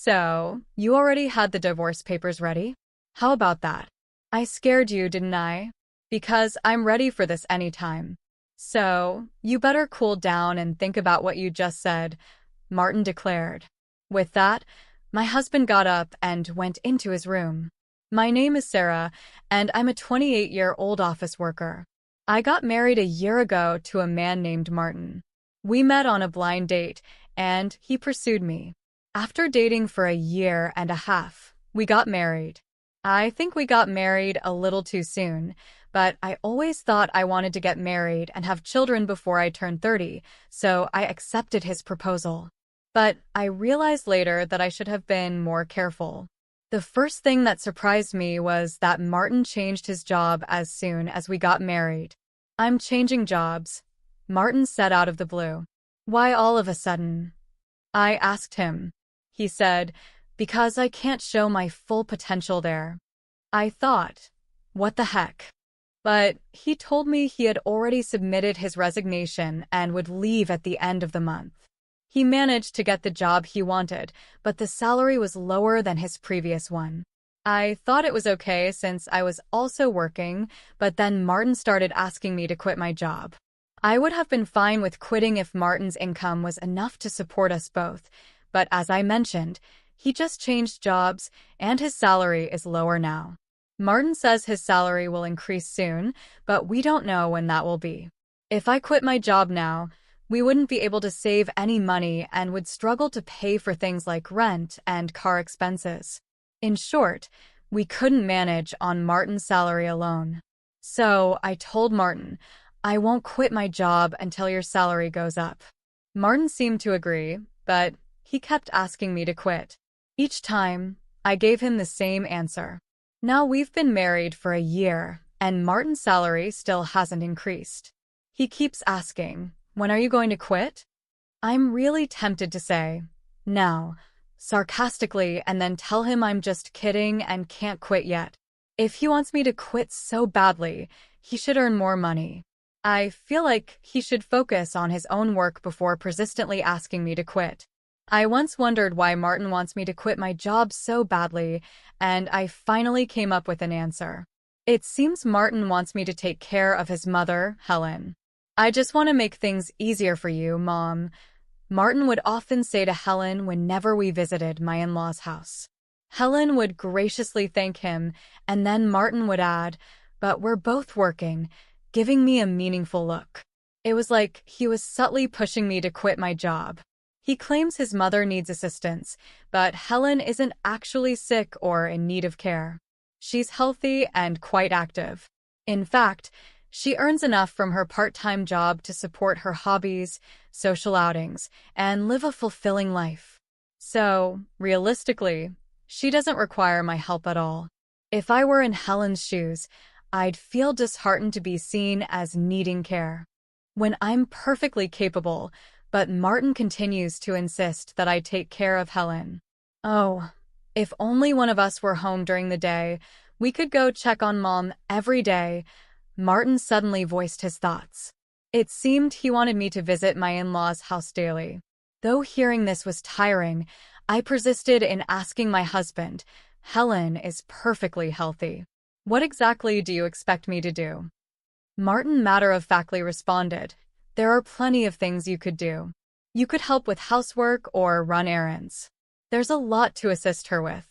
So, you already had the divorce papers ready? How about that? I scared you, didn't I? Because I'm ready for this anytime. So, you better cool down and think about what you just said, Martin declared. With that, my husband got up and went into his room. My name is Sarah, and I'm a 28-year-old office worker. I got married a year ago to a man named Martin. We met on a blind date, and he pursued me. After dating for a year and a half, we got married. I think we got married a little too soon, but I always thought I wanted to get married and have children before I turned 30, so I accepted his proposal. But I realized later that I should have been more careful. The first thing that surprised me was that Martin changed his job as soon as we got married. "I'm changing jobs," Martin said out of the blue. "Why all of a sudden?" I asked him. He said, "Because I can't show my full potential there." I thought, what the heck? But he told me he had already submitted his resignation and would leave at the end of the month. He managed to get the job he wanted, but the salary was lower than his previous one. I thought it was okay since I was also working, but then Martin started asking me to quit my job. I would have been fine with quitting if Martin's income was enough to support us both, but as I mentioned, he just changed jobs and his salary is lower now. Martin says his salary will increase soon, but we don't know when that will be. If I quit my job now, we wouldn't be able to save any money and would struggle to pay for things like rent and car expenses. In short, we couldn't manage on Martin's salary alone. So I told Martin, "I won't quit my job until your salary goes up." Martin seemed to agree, but he kept asking me to quit. Each time, I gave him the same answer. Now we've been married for a year, and Martin's salary still hasn't increased. He keeps asking, "When are you going to quit?" I'm really tempted to say, "Now," sarcastically, and then tell him I'm just kidding and can't quit yet. If he wants me to quit so badly, he should earn more money. I feel like he should focus on his own work before persistently asking me to quit. I once wondered why Martin wants me to quit my job so badly, and I finally came up with an answer. It seems Martin wants me to take care of his mother, Helen. "I just want to make things easier for you, Mom," Martin would often say to Helen whenever we visited my in-laws' house. Helen would graciously thank him, and then Martin would add, "But we're both working," giving me a meaningful look. It was like he was subtly pushing me to quit my job. He claims his mother needs assistance, but Helen isn't actually sick or in need of care. She's healthy and quite active. In fact, she earns enough from her part-time job to support her hobbies, social outings, and live a fulfilling life. So, realistically, she doesn't require my help at all. If I were in Helen's shoes, I'd feel disheartened to be seen as needing care, when I'm perfectly capable, but Martin continues to insist that I take care of Helen. Oh, if only one of us were home during the day, we could go check on Mom every day. Martin suddenly voiced his thoughts. It seemed he wanted me to visit my in-laws' house daily. Though hearing this was tiring, I persisted in asking my husband, "Helen is perfectly healthy. What exactly do you expect me to do?" Martin matter-of-factly responded, "There are plenty of things you could do. You could help with housework or run errands. There's a lot to assist her with."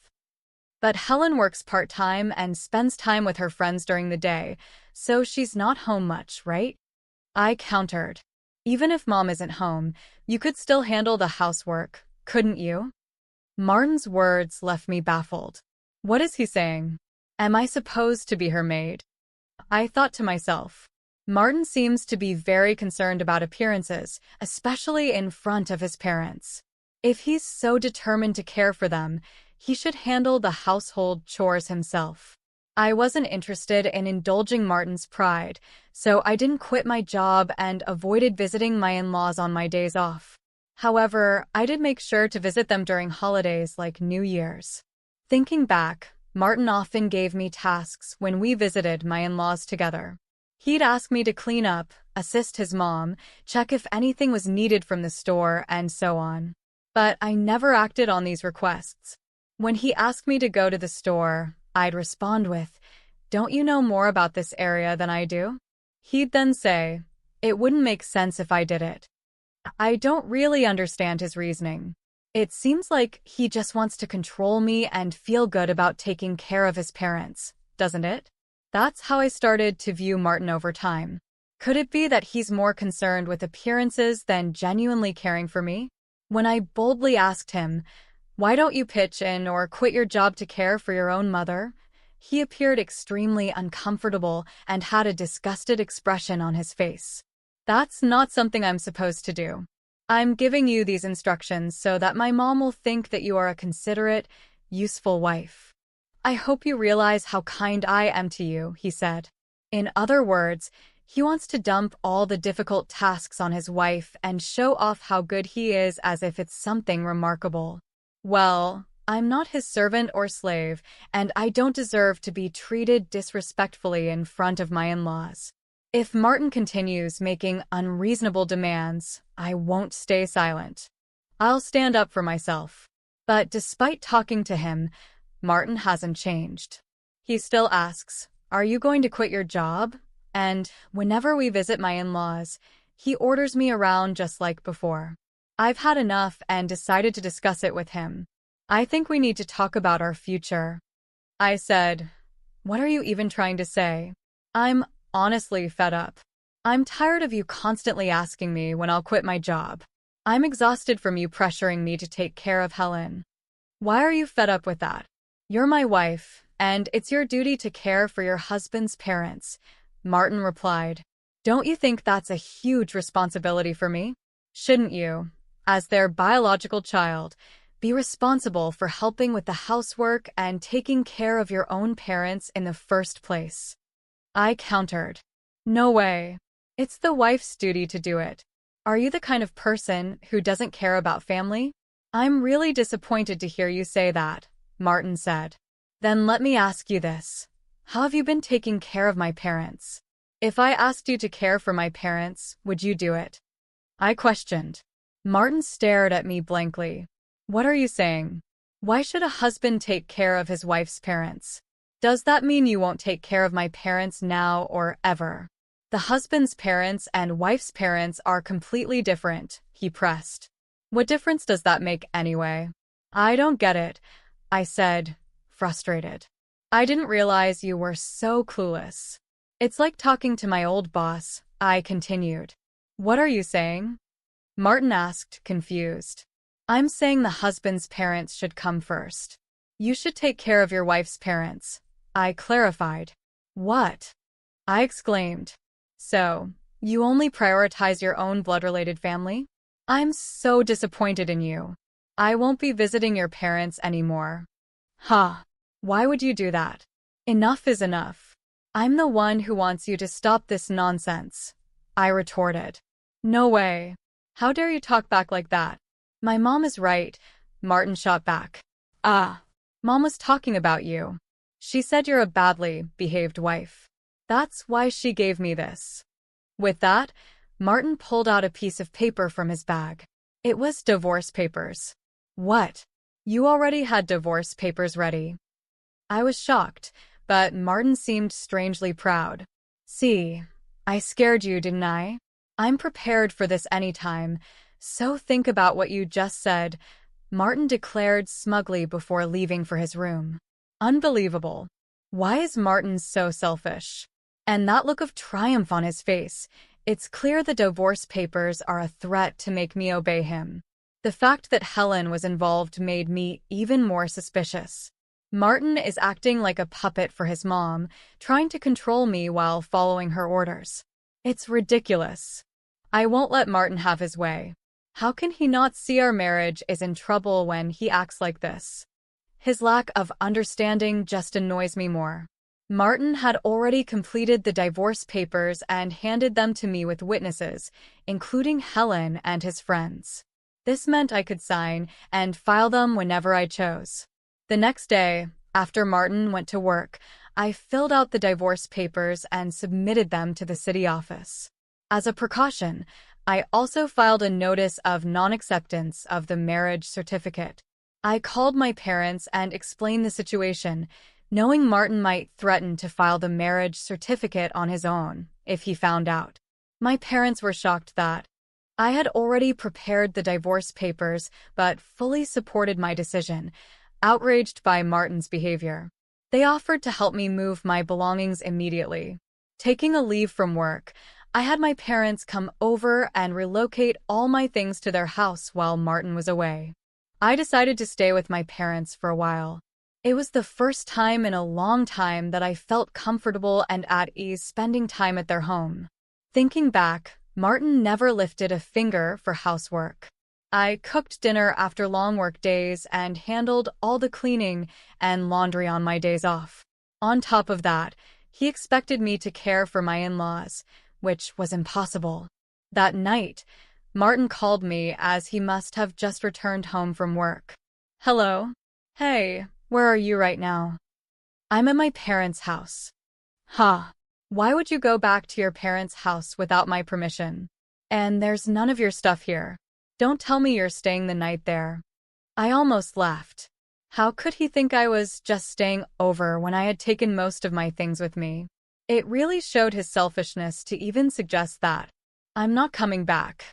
But Helen works part-time and spends time with her friends during the day, so she's not home much, right? I countered. "Even if Mom isn't home, you could still handle the housework, couldn't you?" Martin's words left me baffled. What is he saying? Am I supposed to be her maid? I thought to myself. Martin seems to be very concerned about appearances, especially in front of his parents. If he's so determined to care for them, he should handle the household chores himself. I wasn't interested in indulging Martin's pride, so I didn't quit my job and avoided visiting my in-laws on my days off. However, I did make sure to visit them during holidays like New Year's. Thinking back, Martin often gave me tasks when we visited my in-laws together. He'd ask me to clean up, assist his mom, check if anything was needed from the store, and so on. But I never acted on these requests. When he asked me to go to the store, I'd respond with, "Don't you know more about this area than I do?" He'd then say, "It wouldn't make sense if I did it." I don't really understand his reasoning. It seems like he just wants to control me and feel good about taking care of his parents, doesn't it? That's how I started to view Martin over time. Could it be that he's more concerned with appearances than genuinely caring for me? When I boldly asked him, "Why don't you pitch in or quit your job to care for your own mother?" he appeared extremely uncomfortable and had a disgusted expression on his face. That's not something I'm supposed to do. I'm giving you these instructions so that my mom will think that you are a considerate, useful wife. I hope you realize how kind I am to you, he said. In other words, he wants to dump all the difficult tasks on his wife and show off how good he is as if it's something remarkable. Well, I'm not his servant or slave, and I don't deserve to be treated disrespectfully in front of my in-laws. If Martin continues making unreasonable demands, I won't stay silent. I'll stand up for myself. But despite talking to him, Martin hasn't changed. He still asks, "Are you going to quit your job?" And whenever we visit my in-laws, he orders me around just like before. I've had enough and decided to discuss it with him. I think we need to talk about our future. I said, "What are you even trying to say?" I'm honestly fed up. I'm tired of you constantly asking me when I'll quit my job. I'm exhausted from you pressuring me to take care of Helen. Why are you fed up with that? You're my wife, and it's your duty to care for your husband's parents, Martin replied. Don't you think that's a huge responsibility for me? Shouldn't you, as their biological child, be responsible for helping with the housework and taking care of your own parents in the first place? I countered. No way. It's the wife's duty to do it. Are you the kind of person who doesn't care about family? I'm really disappointed to hear you say that, Martin said. Then let me ask you this. How have you been taking care of my parents? If I asked you to care for my parents, would you do it? I questioned. Martin stared at me blankly. What are you saying? Why should a husband take care of his wife's parents? Does that mean you won't take care of my parents now or ever? The husband's parents and wife's parents are completely different, he pressed. What difference does that make anyway? I don't get it, I said, frustrated. I didn't realize you were so clueless. It's like talking to my old boss, I continued. What are you saying? Martin asked, confused. I'm saying the husband's parents should come first. You should take care of your wife's parents, I clarified. What? I exclaimed. So, you only prioritize your own blood-related family? I'm so disappointed in you. I won't be visiting your parents anymore. Huh. Why would you do that? Enough is enough. I'm the one who wants you to stop this nonsense, I retorted. No way. How dare you talk back like that? My mom is right, Martin shot back. Mom was talking about you. She said you're a badly behaved wife. That's why she gave me this. With that, Martin pulled out a piece of paper from his bag. It was divorce papers. What? You already had divorce papers ready? I was shocked, but Martin seemed strangely proud. See, I scared you, didn't I? I'm prepared for this anytime, so think about what you just said, Martin declared smugly before leaving for his room. Unbelievable. Why is Martin so selfish? And that look of triumph on his face. It's clear the divorce papers are a threat to make me obey him. The fact that Helen was involved made me even more suspicious. Martin is acting like a puppet for his mom, trying to control me while following her orders. It's ridiculous. I won't let Martin have his way. How can he not see our marriage is in trouble when he acts like this? His lack of understanding just annoys me more. Martin had already completed the divorce papers and handed them to me with witnesses, including Helen and his friends. This meant I could sign and file them whenever I chose. The next day, after Martin went to work, I filled out the divorce papers and submitted them to the city office. As a precaution, I also filed a notice of non-acceptance of the marriage certificate. I called my parents and explained the situation, knowing Martin might threaten to file the marriage certificate on his own if he found out. My parents were shocked that I had already prepared the divorce papers but fully supported my decision, outraged by Martin's behavior. They offered to help me move my belongings immediately. Taking a leave from work, I had my parents come over and relocate all my things to their house while Martin was away. I decided to stay with my parents for a while. It was the first time in a long time that I felt comfortable and at ease spending time at their home. Thinking back, Martin never lifted a finger for housework. I cooked dinner after long work days and handled all the cleaning and laundry on my days off. On top of that, he expected me to care for my in-laws, which was impossible. That night, Martin called me as he must have just returned home from work. Hello? Hey, where are you right now? I'm at my parents' house. Huh. Why would you go back to your parents' house without my permission? And there's none of your stuff here. Don't tell me you're staying the night there. I almost laughed. How could he think I was just staying over when I had taken most of my things with me? It really showed his selfishness to even suggest that. I'm not coming back.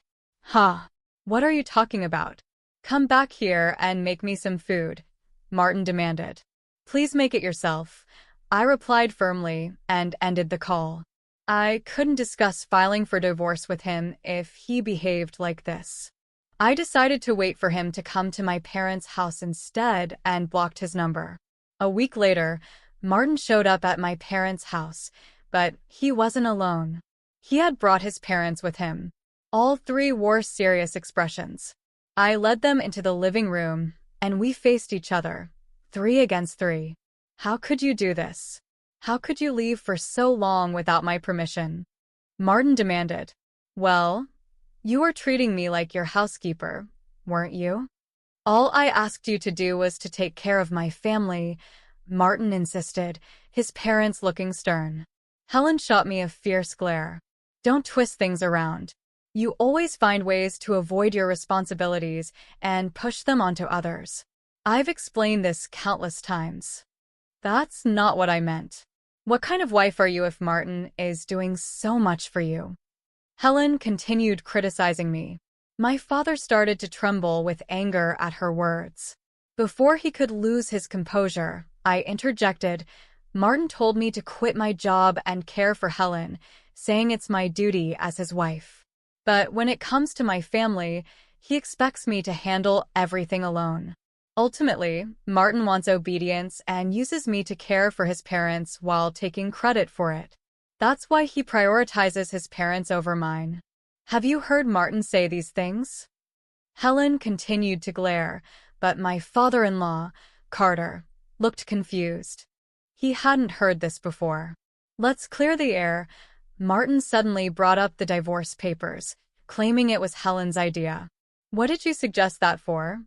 Huh. What are you talking about? Come back here and make me some food, Martin demanded. Please make it yourself, I replied firmly and ended the call. I couldn't discuss filing for divorce with him if he behaved like this. I decided to wait for him to come to my parents' house instead and blocked his number. A week later, Martin showed up at my parents' house, but he wasn't alone. He had brought his parents with him. All three wore serious expressions. I led them into the living room, and we faced each other, 3 against 3. How could you do this? How could you leave for so long without my permission? Martin demanded. Well, you were treating me like your housekeeper, weren't you? All I asked you to do was to take care of my family, Martin insisted, his parents looking stern. Helen shot me a fierce glare. Don't twist things around. You always find ways to avoid your responsibilities and push them onto others. I've explained this countless times. That's not what I meant. What kind of wife are you if Martin is doing so much for you? Helen continued criticizing me. My father started to tremble with anger at her words. Before he could lose his composure, I interjected. Martin told me to quit my job and care for Helen, saying it's my duty as his wife. But when it comes to my family, he expects me to handle everything alone. Ultimately, Martin wants obedience and uses me to care for his parents while taking credit for it. That's why he prioritizes his parents over mine. Have you heard Martin say these things? Helen continued to glare, but my father-in-law, Carter, looked confused. He hadn't heard this before. Let's clear the air. Martin suddenly brought up the divorce papers, claiming it was Helen's idea. What did you suggest that for?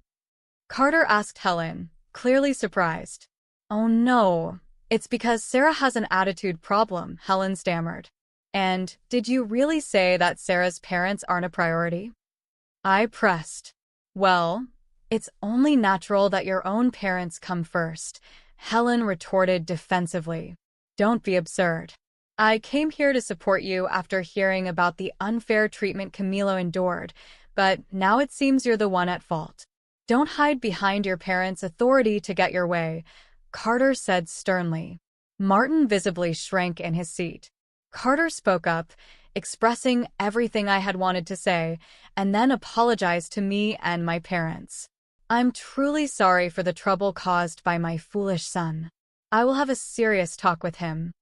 Carter asked Helen, clearly surprised. Oh no, it's because Sarah has an attitude problem, Helen stammered. And did you really say that Sarah's parents aren't a priority? I pressed. Well, it's only natural that your own parents come first, Helen retorted defensively. Don't be absurd. I came here to support you after hearing about the unfair treatment Camilo endured, but now it seems you're the one at fault. Don't hide behind your parents' authority to get your way, Carter said sternly. Martin visibly shrank in his seat. Carter spoke up, expressing everything I had wanted to say, and then apologized to me and my parents. I'm truly sorry for the trouble caused by my foolish son. I will have a serious talk with him.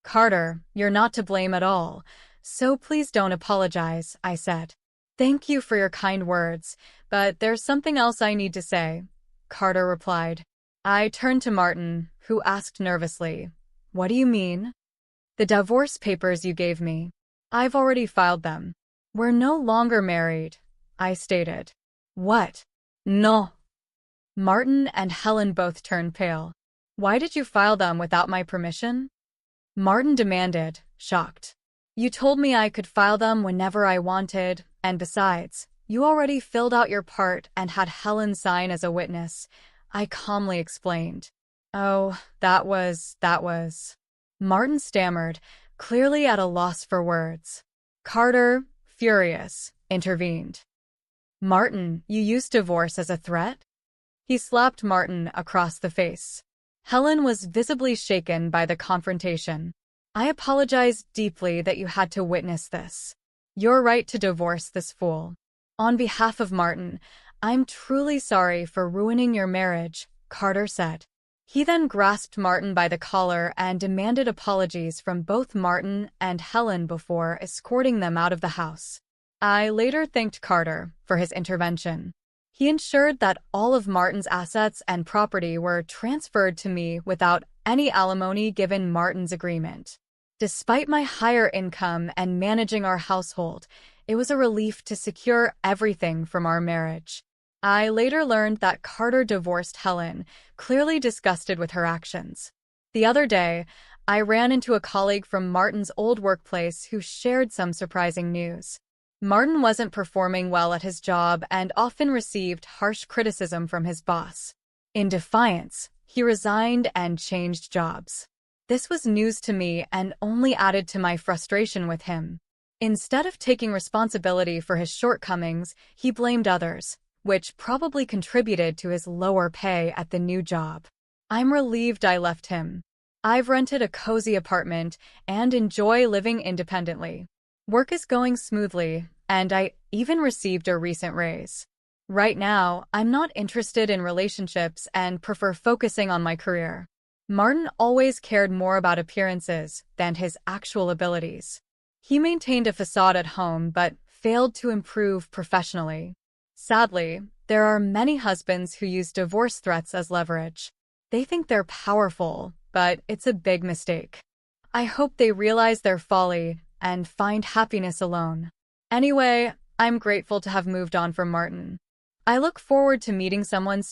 Carter, you're not to blame at all, so please don't apologize, I said. Thank you for your kind words, but there's something else I need to say, Carter replied. I turned to Martin, who asked nervously, What do you mean? The divorce papers you gave me. I've already filed them. We're no longer married, I stated. What? No. Martin and Helen both turned pale. Why did you file them without my permission? Martin demanded, shocked. You told me I could file them whenever I wanted, And besides, you already filled out your part and had Helen sign as a witness, I calmly explained. Oh, that was. Martin stammered, clearly at a loss for words. Carter, furious, intervened. Martin, you used divorce as a threat? He slapped Martin across the face. Helen was visibly shaken by the confrontation. I apologize deeply that you had to witness this. You're right to divorce this fool. On behalf of Martin, I'm truly sorry for ruining your marriage, Carter said. He then grasped Martin by the collar and demanded apologies from both Martin and Helen before escorting them out of the house. I later thanked Carter for his intervention. He ensured that all of Martin's assets and property were transferred to me without any alimony given Martin's agreement. Despite my higher income and managing our household, it was a relief to secure everything from our marriage. I later learned that Carter divorced Helen, clearly disgusted with her actions. The other day, I ran into a colleague from Martin's old workplace who shared some surprising news. Martin wasn't performing well at his job and often received harsh criticism from his boss. In defiance, he resigned and changed jobs. This was news to me and only added to my frustration with him. Instead of taking responsibility for his shortcomings, he blamed others, which probably contributed to his lower pay at the new job. I'm relieved I left him. I've rented a cozy apartment and enjoy living independently. Work is going smoothly, and I even received a recent raise. Right now, I'm not interested in relationships and prefer focusing on my career. Martin always cared more about appearances than his actual abilities. He maintained a facade at home but failed to improve professionally. Sadly, there are many husbands who use divorce threats as leverage. They think they're powerful, but it's a big mistake. I hope they realize their folly and find happiness alone. Anyway, I'm grateful to have moved on from Martin. I look forward to meeting someone